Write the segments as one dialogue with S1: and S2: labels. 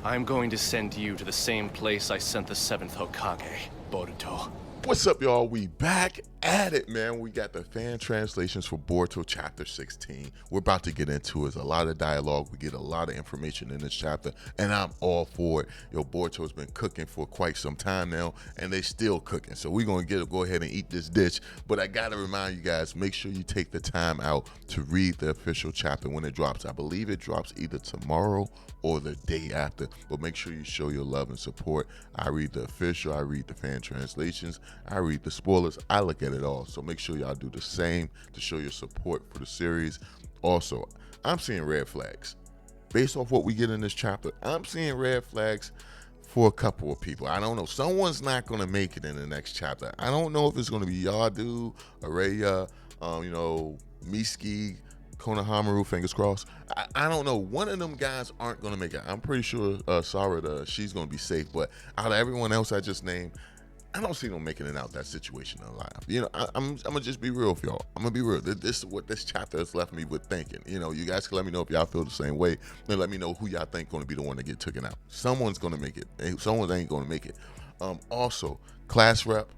S1: I'm going to send you to the same place I sent the 7th Hokage, Boruto.
S2: What's up, y'all? We back at it, man. We got the fan translations for Boruto Chapter 16. We're about to get into it. It's a lot of dialogue. We get a lot of information in this chapter, and I'm all for it. Yo, Boruto's been cooking for quite some time now, and they still cooking. So we're going to go ahead and eat this dish. But I got to remind you guys, make sure you take the time out to read the official chapter when it drops. I believe it drops either tomorrow or the day after, but make sure you show your love and support. I read the official, I read the fan translations, I read the spoilers, I look at it all. So make sure y'all do the same to show your support for the series. Also, I'm seeing red flags. Based off what we get in this chapter, I'm seeing red flags for a couple of people. I don't know. Someone's not going to make it in the next chapter. I don't know if it's going to be Yadu, Araya, Miski, Konohamaru, fingers crossed. I don't know. One of them guys aren't going to make it. I'm pretty sure Sarada, she's going to be safe. But out of everyone else I just named, I don't see them making it out that situation alive. You know, I'm going to just be real with y'all. I'm going to be real. This is what this chapter has left me with thinking. You know, you guys can let me know if y'all feel the same way. And let me know who y'all think going to be the one to get taken out. Someone's going to make it. Someone ain't going to make it. Also, class rep,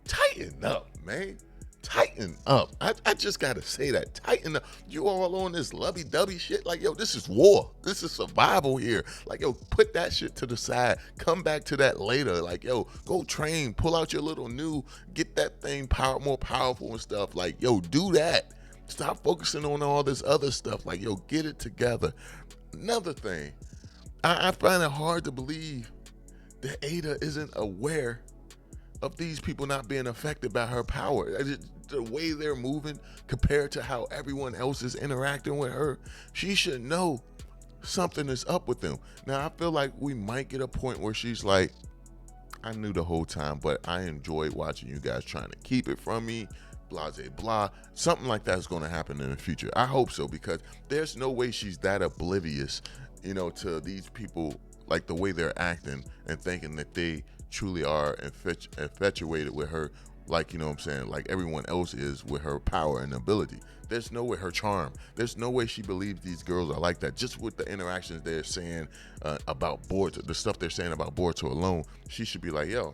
S2: tighten up, man. Tighten up. I just gotta say that. Tighten up. You all on this lovey-dovey shit. Like, yo, this is war. This is survival here. Like, yo, put that shit to the side. Come back to that later. Like, yo, go train. Pull out your little new. Get that thing more powerful and stuff. Like, yo, do that. Stop focusing on all this other stuff. Like, yo, get it together. Another thing. I find it hard to believe that Ada isn't aware of these people not being affected by her power. The way they're moving compared to how everyone else is interacting with her, she should know something is up with them. Now, I feel like we might get a point where she's like, I knew the whole time, but I enjoyed watching you guys trying to keep it from me, blah, blah, blah. Something like that is going to happen in the future. I hope so, because there's no way she's that oblivious, you know, to these people, like the way they're acting and thinking that they truly are infatuated with her, like, you know what I'm saying, like everyone else is with her power and ability. There's no way, her charm, there's no way she believes these girls are like that. Just with the interactions they're saying about Boruto, the stuff they're saying about Boruto alone, she should be like, yo,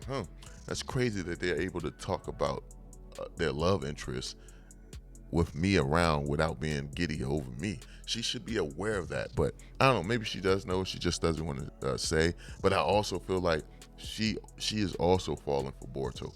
S2: that's crazy that they're able to talk about their love interests with me around without being giddy over me. She should be aware of that, but I don't know, maybe she does know, she just doesn't want to say. But I also feel like she is also falling for Boruto.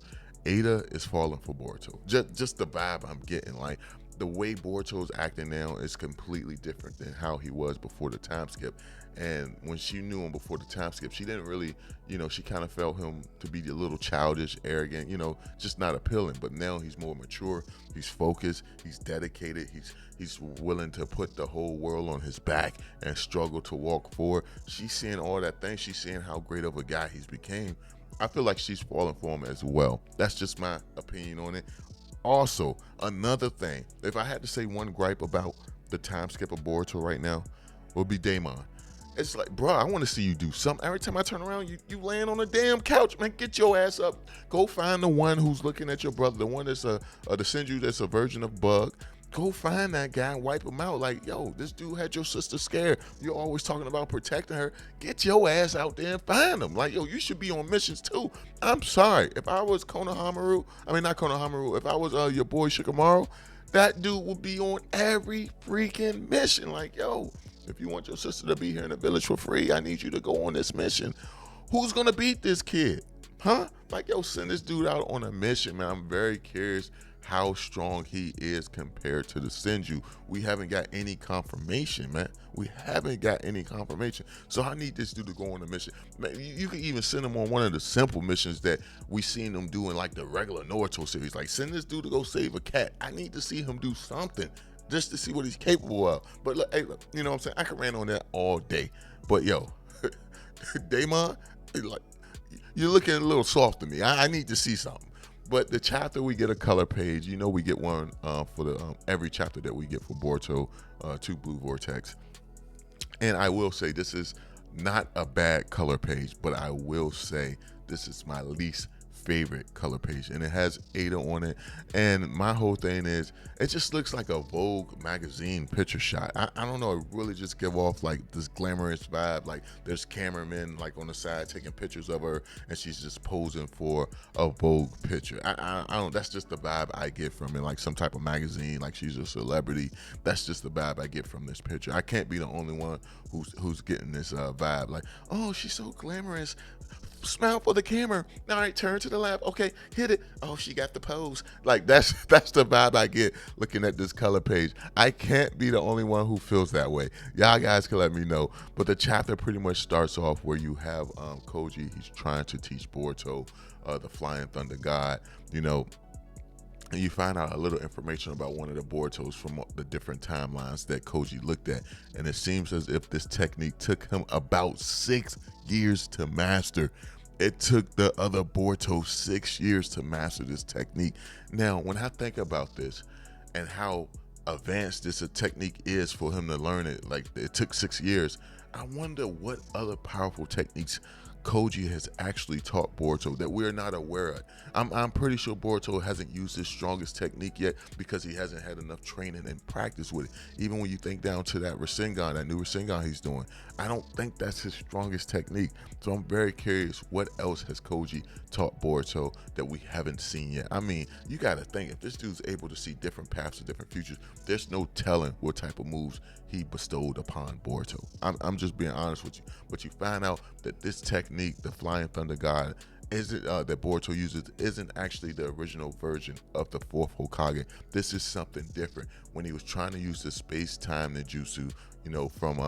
S2: Ada is falling for Boruto. Just the vibe I'm getting, like the way Boruto's acting now is completely different than how he was before the time skip. And when she knew him before the time skip, she didn't really, you know, she kind of felt him to be a little childish, arrogant, you know, just not appealing. But now he's more mature, he's focused, he's dedicated, he's willing to put the whole world on his back and struggle to walk forward. She's seeing all that thing. She's seeing how great of a guy he's became. I feel like she's falling for him as well. That's just my opinion on it. Also, another thing, if I had to say one gripe about the time skip of Boruto right now, would be Daemon. It's like, bro, I want to see you do something. Every time I turn around, you laying on a damn couch, man. Get your ass up. Go find the one who's looking at your brother, the one that's the Senju that's a version of Bug. Go find that guy and wipe him out. Like, yo, this dude had your sister scared. You're always talking about protecting her. Get your ass out there and find him. Like, yo, you should be on missions too. I'm sorry. If I was Konohamaru, not Konohamaru, if I was your boy Shikamaru, that dude would be on every freaking mission. Like, yo, if you want your sister to be here in the village for free, I need you to go on this mission. Who's going to beat this kid? Huh? Like, yo, send this dude out on a mission, man. I'm very curious how strong he is compared to the Senju. We haven't got any confirmation, man. We haven't got any confirmation. So I need this dude to go on a mission. Man, you can even send him on one of the simple missions that we seen him do in like the regular Naruto series. Like, send this dude to go save a cat. I need to see him do something just to see what he's capable of. But look, hey, look, you know what I'm saying? I could rant on that all day. But yo, Daemon, like, you're looking a little soft to me. I need to see something. But the chapter, we get a color page. You know, we get one for the every chapter that we get for Boruto 2 Blue Vortex. And I will say, this is not a bad color page, but I will say this is my least favorite color page, and it has Ada on it. And my whole thing is, it just looks like a Vogue magazine picture shot. I don't know, it really just give off like this glamorous vibe. Like there's cameramen like on the side taking pictures of her, and she's just posing for a Vogue picture. I don't. That's just the vibe I get from it, like some type of magazine, like she's a celebrity. That's just the vibe I get from this picture. I can't be the only one who's getting this vibe. Like, oh, she's so glamorous. Smile for the camera. All right, turn to the left. Okay, hit it. Oh, she got the pose. Like that's the vibe I get looking at this color page. I can't be the only one who feels that way. Y'all guys can let me know. But the chapter pretty much starts off where you have Koji. He's trying to teach Boruto, the Flying Thunder God. You know, and you find out a little information about one of the Borutos from the different timelines that Koji looked at. And it seems as if this technique took him about 6 years to master. It took the other Boruto 6 years to master this technique. Now, when I think about this and how advanced this technique is for him to learn it, like it took 6 years, I wonder what other powerful techniques Koji has actually taught Boruto that we're not aware of. I'm pretty sure Boruto hasn't used his strongest technique yet because he hasn't had enough training and practice with it. Even when you think down to that Rasengan, that new Rasengan he's doing, I don't think that's his strongest technique. So I'm very curious, what else has Koji taught Boruto that we haven't seen yet? I mean, you got to think, if this dude's able to see different paths to different futures, there's no telling what type of moves he bestowed upon Boruto. I'm just being honest with you. But you find out that this technique, the Flying Thunder God, isn't that Boruto uses, isn't actually the original version of the fourth Hokage. This is something different. When he was trying to use the space-time ninjutsu, you know, from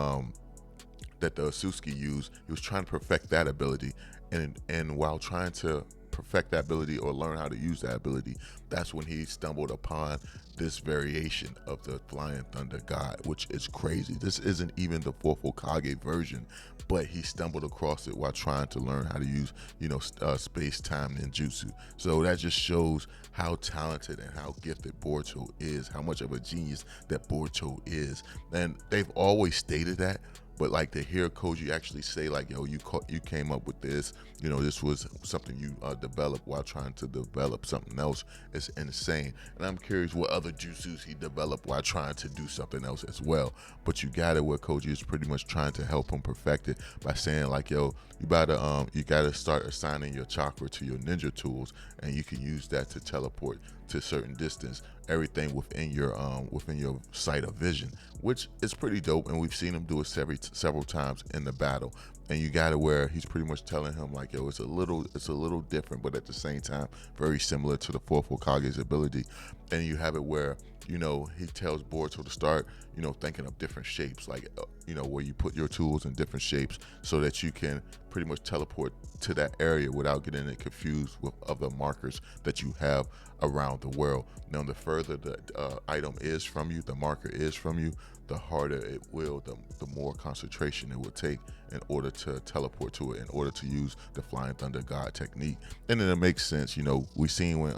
S2: that the Osusuki used, he was trying to perfect that ability, and while trying to perfect that ability or learn how to use that ability, that's when he stumbled upon this variation of the Flying Thunder God, which is crazy. This isn't even the fourth Hokage version, but he stumbled across it while trying to learn how to use, you know, space-time ninjutsu. So that just shows how talented and how gifted Boruto is, how much of a genius that Boruto is. And they've always stated that, but like to hear Koji actually say like, yo, you came up with this, you know, this was something you developed while trying to develop something else, is insane. And I'm curious what other jutsus he developed while trying to do something else as well. But you got it where Koji is pretty much trying to help him perfect it by saying like, yo, you gotta start assigning your chakra to your ninja tools, and you can use that to teleport to a certain distance, everything within your sight of vision, which is pretty dope. And we've seen him do it several times in the battle. And you got it where he's pretty much telling him like, yo, it's a little different, but at the same time very similar to the fourth Hokage's ability. And you have it where, you know, he tells Boruto to start, you know, thinking of different shapes, like, you know, where you put your tools in different shapes so that you can pretty much teleport to that area without getting it confused with other markers that you have around the world. Now, the further the item is from you, the marker is from you, the harder it will, the more concentration it will take in order to teleport to it, in order to use the Flying Thunder God technique. And then it makes sense, you know, we seen when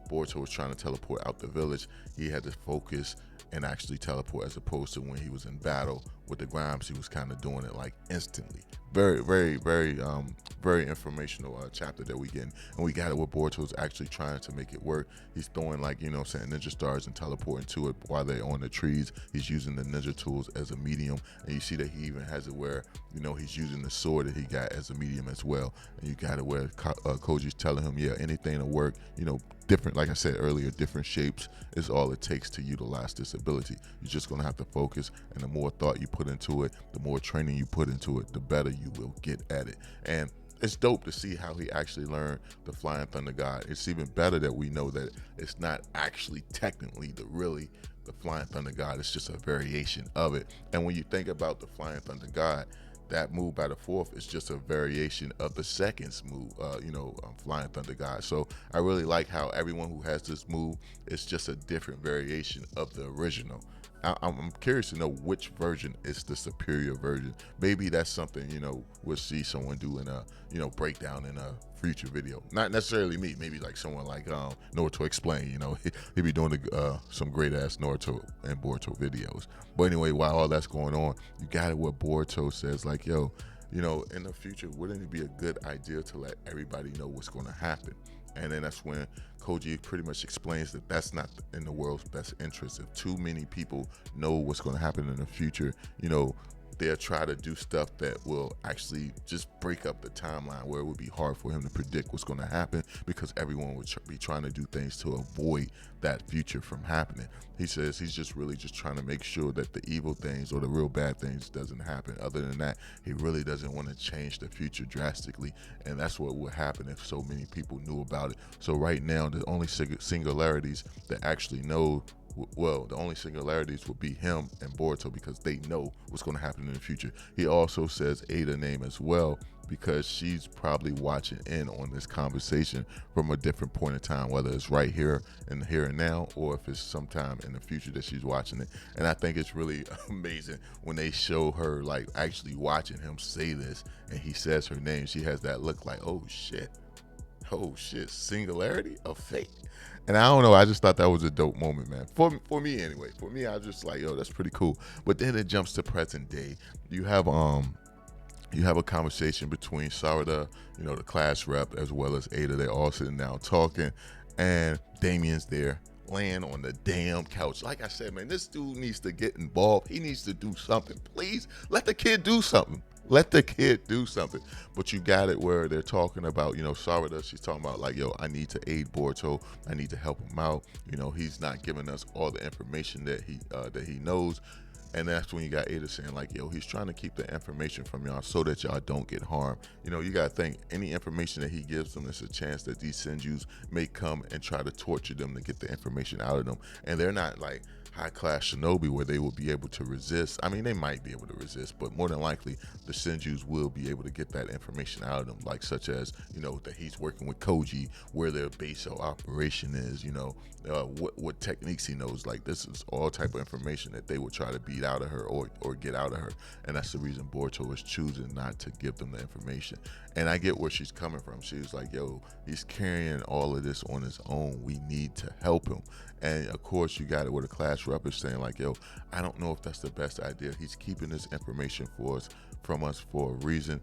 S2: Boruto was trying to teleport out the village, he had to focus and actually teleport, as opposed to when he was in battle with the Grimes, he was kind of doing it like instantly. Very, very, very, very informational chapter that we get, and we got it where Boruto is actually trying to make it work. He's throwing like, you know, saying ninja stars and teleporting to it while they're on the trees. He's using the ninja tools as a medium, and you see that he even has it where, you know, he's using the sword that he got as a medium as well. And you got it where Koji's telling him, yeah, anything to work, you know, different, like I said earlier, different shapes is all it takes to utilize this ability. You're just gonna have to focus, and the more thought you put into it, the more training you put into it, the better you will get at it. And it's dope to see how he actually learned the Flying Thunder God. It's even better that we know that it's not actually technically the Flying Thunder God. It's just a variation of it. And when you think about the Flying Thunder God, that move by the fourth is just a variation of the second's move, Flying Thunder God. So I really like how everyone who has this move is just a different variation of the original. I'm curious to know which version is the superior version. Maybe that's something, you know, we'll see someone do in a, you know, breakdown in a future video. Not necessarily me, maybe like someone like Naruto Explain, you know, he be doing some great ass Naruto and Boruto videos. But anyway, while all that's going on, you got it where Boruto says like, yo, you know, in the future, wouldn't it be a good idea to let everybody know what's going to happen? And then that's when Koji pretty much explains that that's not in the world's best interest. If too many people know what's going to happen in the future, they'll try to do stuff that will actually just break up the timeline, where it would be hard for him to predict what's going to happen, because everyone would be trying to do things to avoid that future from happening. He says he's just really just trying to make sure that the evil things or the real bad things doesn't happen. Other than that, he really doesn't want to change the future drastically, and that's what would happen if so many people knew about it. So right now, the only singularities that actually know, well, the only singularities would be him and Boruto, because they know what's going to happen in the future. He also says Ada's name as well, because she's probably watching in on this conversation from a different point in time, whether it's right here and now, or if it's sometime in the future that she's watching it. And I think it's really amazing when they show her like actually watching him say this, and he says her name. She has that look like, oh shit, singularity of fate. And I don't know, I just thought that was a dope moment, man. For me anyway. For me, I was just like, yo, that's pretty cool. But then it jumps to present day. You have a conversation between Sarada, the class rep, as well as Ada. They're all sitting down talking, and Damien's there laying on the damn couch. Like I said, man, this dude needs to get involved. He needs to do something. Please let the kid do something. Let the kid do something. But you got it where they're talking about, Sarada, she's talking about like, yo, I need to aid Boruto. I need to help him out. He's not giving us all the information that he knows. And that's when you got Ada saying like, yo, he's trying to keep the information from y'all so that y'all don't get harmed. You got to think, any information that he gives them, there's a chance that these Senjus may come and try to torture them to get the information out of them. And they're not like high-class shinobi where they will be able to resist. I mean, they might be able to resist, but more than likely, the Senjus will be able to get that information out of them, like such as, that he's working with Koji, where their base of operation is, what techniques he knows. Like, this is all type of information that they will try to beat out of her or get out of her. And that's the reason Boruto is choosing not to give them the information. And I get where she's coming from. She was like, yo, he's carrying all of this on his own. We need to help him. And of course, you got it where the class rep is saying like, yo, I don't know if that's the best idea. He's keeping this information from us for a reason.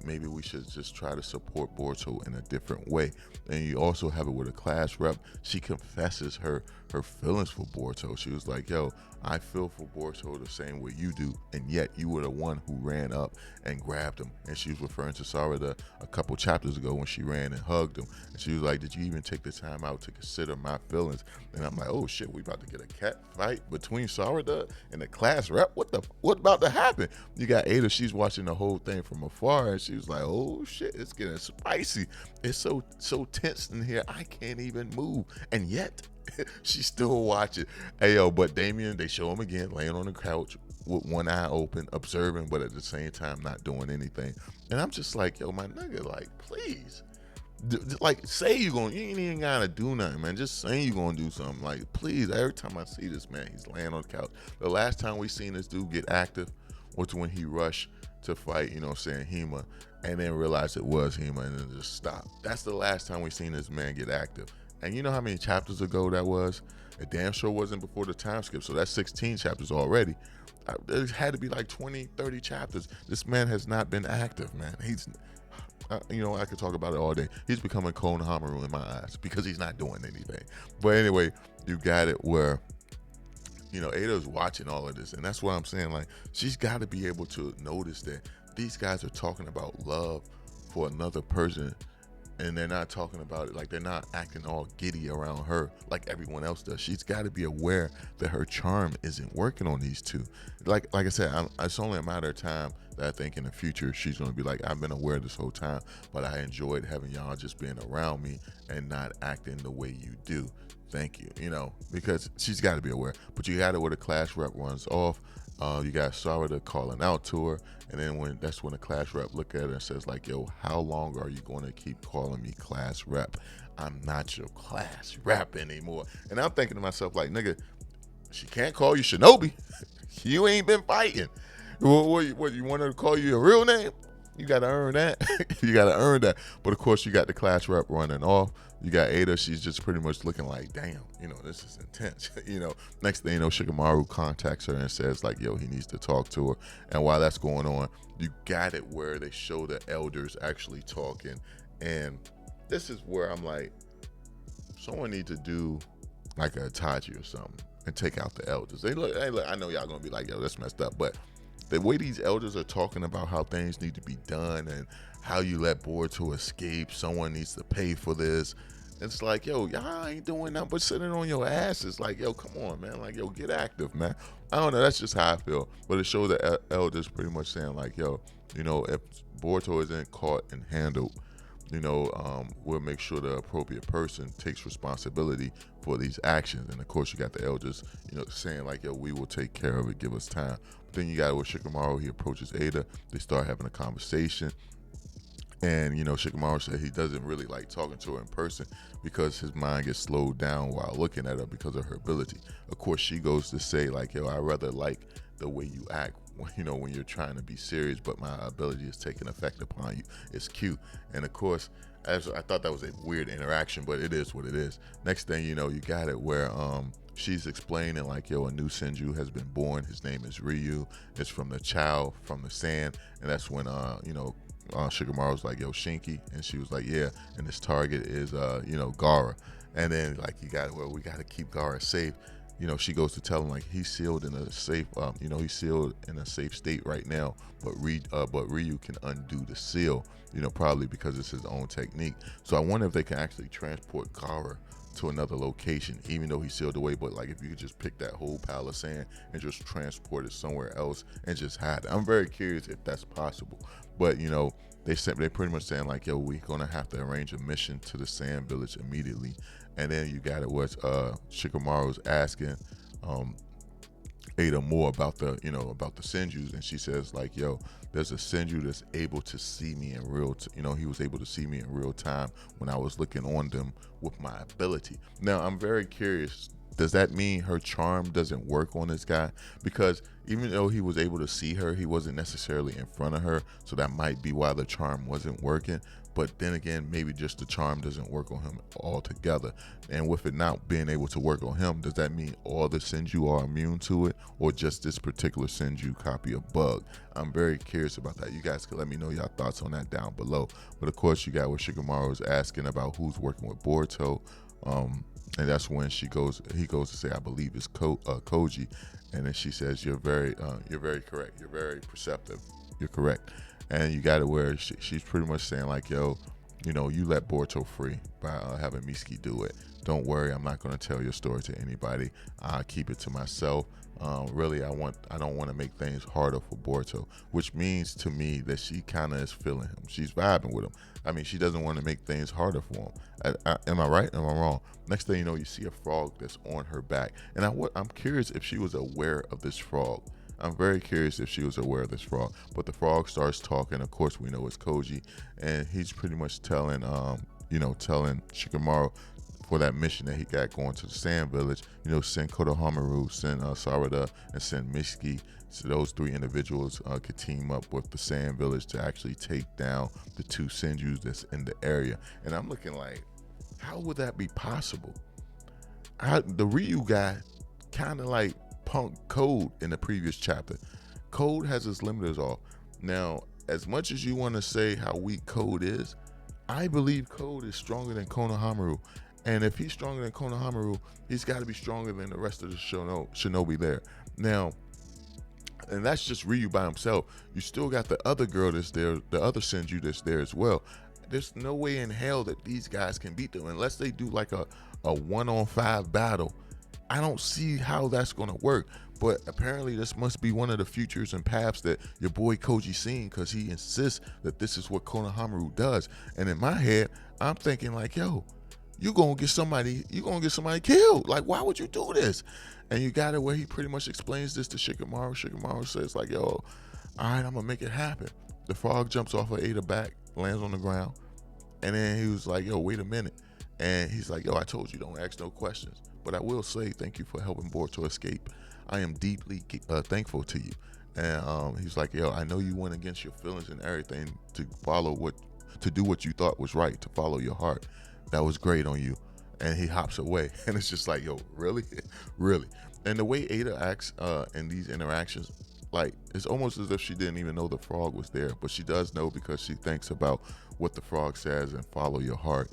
S2: Maybe we should just try to support Boruto in a different way. And you also have it with a class rep. She confesses her feelings for Boruto. She was like, yo, I feel for Boruto the same way you do, and yet you were the one who ran up and grabbed him. And she was referring to Sarada a couple chapters ago when she ran and hugged him. And she was like, did you even take the time out to consider my feelings? And I'm like, oh shit, we about to get a cat fight between Sarada and the class rep? What about to happen? You got Ada, she's watching the whole thing from afar, and she was like, oh shit, it's getting spicy. It's so tense in here, I can't even move. And yet she's still watching. Hey yo, but Damien, they show him again laying on the couch with one eye open, observing, but at the same time not doing anything. And I'm just like, yo, my nigga, like, please, like, say you ain't even gotta do nothing, man. Just saying you gonna do something. Like, please. Every time I see this man, he's laying on the couch. The last time we seen this dude get active was when he rushed to fight, Hema, and then realized it was Hema, and then just stopped. That's the last time we seen this man get active. And you know how many chapters ago that was? It damn sure wasn't before the time skip. So that's 16 chapters already. It had to be like 20, 30 chapters. This man has not been active, man. He's, I could talk about it all day. He's becoming Konohamaru in my eyes because he's not doing anything. But anyway, you got it where, Ada's watching all of this. And that's what I'm saying. Like, she's got to be able to notice that these guys are talking about love for another person, and they're not talking about it, like, they're not acting all giddy around her like everyone else does. She's got to be aware that her charm isn't working on these two. Like I said, it's only a matter of time that I think in the future she's going to be like, I've been aware this whole time, but I enjoyed having y'all just being around me and not acting the way you do. Thank you, because she's got to be aware. But you got it where the class rep runs off. You got Sarada calling out to her, and then that's when the class rep look at her and says like, yo, how long are you going to keep calling me class rep? I'm not your class rep anymore. And I'm thinking to myself like, nigga, she can't call you Shinobi. You ain't been fighting. What you want her to call you a real name? You got to earn that. You got to earn that. But of course, you got the class rep running off. You got Ada. She's just pretty much looking like, damn, this is intense. Next thing you know, Shikamaru contacts her and says like, yo, he needs to talk to her. And while that's going on, you got it where they show the elders actually talking. And this is where I'm like, someone need to do like a Itachi or something and take out the elders. Hey, look, I know y'all gonna be like, yo, that's messed up, but the way these elders are talking about how things need to be done and how you let Boruto escape, someone needs to pay for this. It's like, yo, y'all ain't doing nothing but sitting on your asses. Like, yo, come on, man. Like, yo, get active, man. I don't know. That's just how I feel. But it shows the elders pretty much saying, like, yo, if Boruto isn't caught and handled, we'll make sure the appropriate person takes responsibility for these actions. And of course, you got the elders, saying like, yo, we will take care of it. Give us time. But then you got with Shikamaru, he approaches Ada. They start having a conversation. And, Shikamaru said he doesn't really like talking to her in person because his mind gets slowed down while looking at her because of her ability. Of course, she goes to say, like, yo, I rather like the way you act, when you're trying to be serious, but my ability is taking effect upon you. It's cute. And, of course, as I thought that was a weird interaction, but it is what it is. Next thing you know, you got it where she's explaining, like, yo, a new Senju has been born. His name is Ryu. It's from the child from the sand. And that's when, Shikamaru was like, yo, Shinki, and she was like, yeah, and his target is Gaara. And then like you got we got to keep Gaara safe. She goes to tell him like he's sealed in a safe he's sealed in a safe state right now, but Ryu can undo the seal, probably because it's his own technique. So I wonder if they can actually transport Gaara to another location, even though he's sealed away. But like if you could just pick that whole pile of sand and just transport it somewhere else and just hide it. I'm very curious if that's possible. But they pretty much saying like, yo, we're gonna have to arrange a mission to the sand village immediately. And then you got it was Shikamaru's asking Ada more about the Senjus, and she says like, yo, there's a Senju that's able to see me in he was able to see me in real time when I was looking on them with my ability. Now I'm very curious, does that mean her charm doesn't work on this guy? Because even though he was able to see her, he wasn't necessarily in front of her, so that might be why the charm wasn't working. But then again, maybe just the charm doesn't work on him altogether. And with it not being able to work on him, does that mean all the Senju are immune to it, or just this particular Senju copy of Bug? I'm very curious about that. You guys can let me know your thoughts on that down below. But of course, you got what Shikamaru is asking about who's working with Boruto. And that's when he goes to say, I believe it's Koji. And then she says, you're very correct. You're very perceptive. You're correct. And you got it where she's pretty much saying like, yo, you let Boruto free by having Mitsuki do it. Don't worry, I'm not going to tell your story to anybody. I'll keep it to myself. Really, I don't want to make things harder for Boruto, which means to me that she kind of is feeling him. She's vibing with him. I mean, she doesn't want to make things harder for him. Am I right? Am I wrong? Next thing you know, you see a frog that's on her back. And I'm curious if she was aware of this frog. I'm very curious if she was aware of this frog. But the frog starts talking. Of course, we know it's Koji. And he's pretty much telling Shikamaru for that mission that he got going to the Sand Village, send Konohamaru, send Sarada, and send Mitsuki. So those three individuals could team up with the Sand Village to actually take down the two Senjus that's in the area. And I'm looking like, how would that be possible? The Ryu guy kind of like punk Code in the previous chapter. Code has his limiters off. Now, as much as you want to say how weak Code is, I believe Code is stronger than Konohamaru. And if he's stronger than Konohamaru, he's got to be stronger than the rest of the shinobi there. Now, and that's just Ryu by himself. You still got the other girl that's there, the other Senju that's there as well. There's no way in hell that these guys can beat them unless they do like a 1-on-5 battle. I don't see how that's going to work. But apparently this must be one of the futures and paths that your boy Koji seen, because he insists that this is what Konohamaru does. And in my head, I'm thinking like, yo, you're gonna get somebody killed. Like, why would you do this? And you got it where he pretty much explains this to Shikamaru. Shikamaru says like, yo, all right, I'm gonna make it happen. The frog jumps off of Ada back, lands on the ground, and then he was like, yo, wait a minute. And he's like, yo, I told you don't ask no questions, but I will say thank you for helping Boruto escape. I am deeply thankful to you. And he's like, yo, I know you went against your feelings and everything to do what you thought was right, to follow your heart. That was great on you. And he hops away. And it's just like, yo, really? Really? And the way Ada acts in these interactions, like, it's almost as if she didn't even know the frog was there. But she does know because she thinks about what the frog says and follow your heart.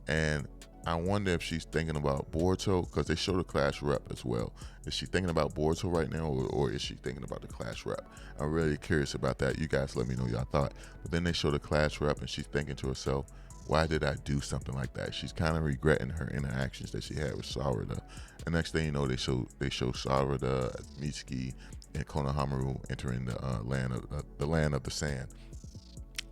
S2: And I wonder if she's thinking about Boruto, because they show the class rep as well. Is she thinking about Boruto right now, or is she thinking about the class rep? I'm really curious about that. You guys let me know y'all thought. But then they show the class rep, and she's thinking to herself, why did I do something like that? She's kind of regretting her interactions that she had with Sarada. And next thing you know, they show Sarada, Mitsuki, and Konohamaru entering the land of the sand.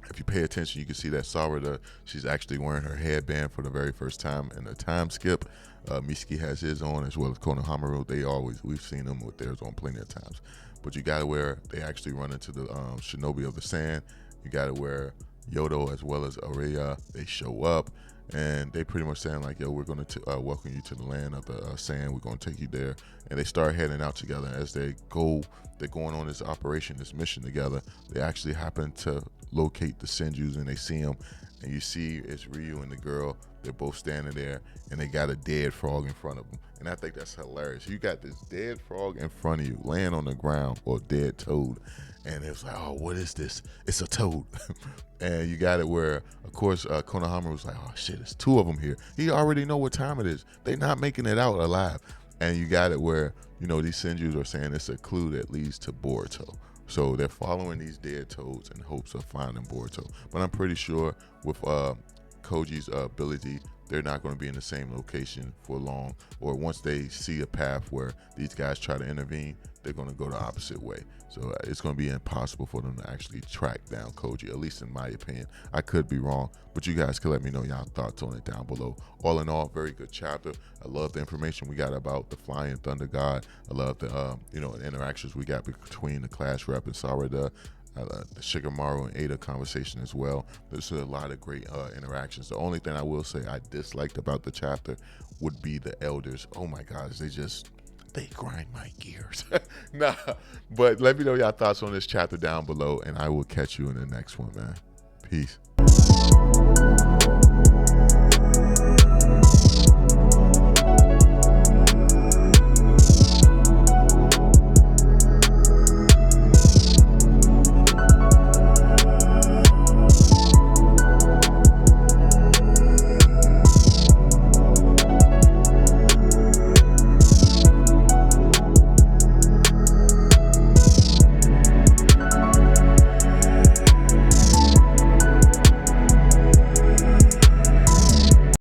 S2: If you pay attention, you can see that Sarada, she's actually wearing her headband for the very first time in a time skip. Mitsuki has his on, as well as Konohamaru. We've seen them with theirs on plenty of times. But you gotta wear, they actually run into the Shinobi of the Sand. You gotta wear Yodo as well as Areya. They show up, and they pretty much saying like, yo, we're going to welcome you to the land of the sand. We're going to take you there. And they start heading out together. As they're going on this operation, this mission together. They actually happen to locate the Senjus, and they see them. And you see it's Ryu and the girl. They're both standing there, and they got a dead frog in front of them. And I think that's hilarious. You got this dead frog in front of you, laying on the ground, or dead toad. And it was like, oh, what is this? It's a toad. And you got it where, of course, Konohamaru was like, oh, shit, it's two of them here. He already know what time it is. They're not making it out alive. And you got it where, these Senjus are saying it's a clue that leads to Boruto. So they're following these dead toads in hopes of finding Boruto. But I'm pretty sure with Koji's ability, they're not going to be in the same location for long. Or once they see a path where these guys try to intervene, they're going to go the opposite way. So it's going to be impossible for them to actually track down Koji, at least in my opinion. I could be wrong, but you guys can let me know y'all thoughts on it down below. All in all, very good chapter. I love the information we got about the Flying Thunder God. I love the interactions we got between the class rep and Sarada. The Shikamaru and Ada conversation as well. There's a lot of great interactions. The only thing I will say I disliked about the chapter would be the elders. Oh my gosh, they grind my gears. Nah, but let me know y'all thoughts on this chapter down below, and I will catch you in the next one, man. Peace.